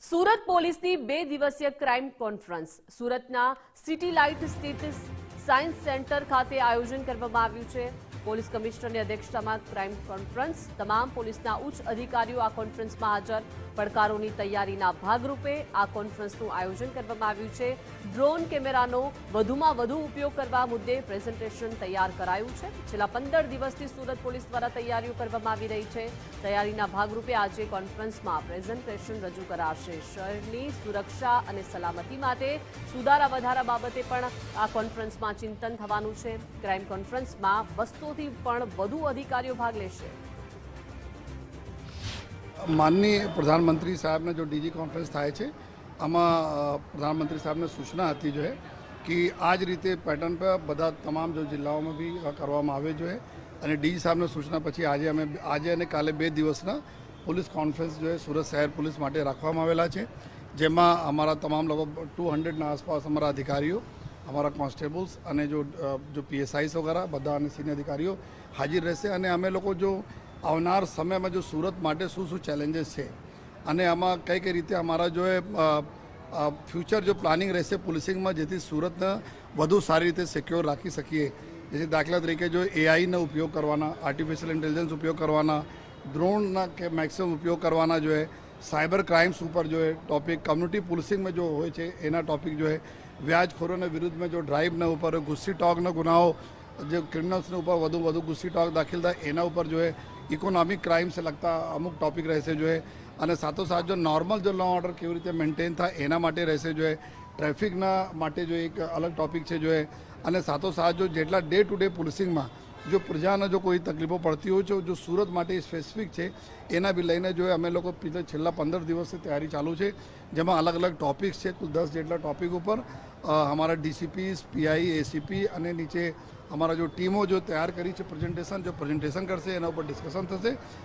સુરત પોલીસની 2 દિવસીય crime conference સુરતના સિટી લાઇટ સ્થિત સાયન્સ સેન્ટર ખાતે આયોજન કરવામાં આવ્યું છે। પોલીસ કમિશનરની અધ્યક્ષતામાં ક્રાઇમ કોન્ફરન્સ તમામ પોલીસના ઉચ્ચ અધિકારીઓ આ કોન્ફરન્સમાં હાજર। પડકારોની તૈયારીના ભાગરૂપે આ કોન્ફરન્સનું આયોજન કરવામાં આવ્યું છે। ડ્રોન કેમેરાનો વધુમાં વધુ ઉપયોગ કરવા મુદ્દે પ્રેઝન્ટેશન તૈયાર કરાયું છે। છેલ્લા 15 દિવસથી સુરત પોલીસ દ્વારા તૈયારીઓ કરવામાં આવી રહી છે। તૈયારીના ભાગરૂપે આજે કોન્ફરન્સમાં પ્રેઝન્ટેશન રજૂ કરાશે। શહેરની સુરક્ષા અને સલામતી માટે સુધારા વધારા બાબતે પણ આ કોન્ફરન્સમાં ચિંતન થવાનું છે। ક્રાઇમ કોન્ફરન્સમાં 200થી પણ વધુ અધિકારીઓ ભાગ લેશે। माननीय प्रधानमंत्री साहब ने जो डीजी कॉन्फ्रेंस थाय छे आमा प्रधानमंत्री साहब ने सूचना थी जो है कि आज रीते पैटर्न पर बधा तमाम जो जिल्लाओं में भी करवामां आवे जो है अने डीजी साहब ने सूचना पछी आज अने काले 2 दिवसना पुलिस कॉन्फ्रेंस जो है सूरत शहर पुलिस माटे राखवामां आवेला छे। जेमां अमारा तमाम लोग 200 ना आसपास अमारा अधिकारीओ अमारा कॉन्स्टेबल्स अने जो PSIs वगैरह बधा अने सीनियर अधिकारीओ हाजिर रहेशे अने अमे लोग जो આવનાર સમયમાં જો સુરત માટે શું શું ચેલેન્જીસ છે અને આમાં કઈ રીતે અમારા જો ફ્યુચર જો પ્લાનિંગ રહેશે પોલીસિંગમાં જેથી સુરતને વધુ સારી રીતે સિક્યોર રાખી શકીએ। જેથી દાખલા તરીકે જો AIનો ઉપયોગ કરવાના, આર્ટિફિશિયલ ઇન્ટેલિજન્સ ઉપયોગ કરવાના, ડ્રોનના કે મેક્સિમમ ઉપયોગ કરવાના જો સાયબર ક્રાઇમ્સ ઉપર જો ટોપિક કમ્યુનિટી પોલીસિંગમાં જો હોય છે એના ટોપિક જો વ્યાજખોરોના વિરુદ્ધમાં જો ડ્રાઇવના ઉપર ગુસ્સી ટોકના ગુનાઓ जो क्रिमिनल्सने ऊपर વધુ गुस्सी टॉक दाखिल था एना ऊपर जो है इकोनॉमिक क्राइम से लगता अमुक टॉपिक रहશે जो है અને સાથોસાથ जो नॉर्मल जो लॉ ऑर्डर केवी रीते मेंटेन था एना माटे रहશે जो है ट्रेफिकना माटे जो एक अलग टॉपिक है जो है અને સાથોસાથ जो જેટલા डे टू डे पुलिसिंगમાં जो प्रजाने जो कोई तकलीफों पड़ती हो जो सूरत माटे स्पेसिफिक है एना भी लईने जो अमे लोग छेल्ला 15 दिवस से तैयारी चालू है जेमां अलग अलग टॉपिक्स है कुल 10 जेटला टॉपिक पर हमारा DCPs PI ACP अने नीचे हमारा जो टीमों जो तैयार करी है प्रेजेंटेशन करशे एना ऊपर डिस्कशन थशे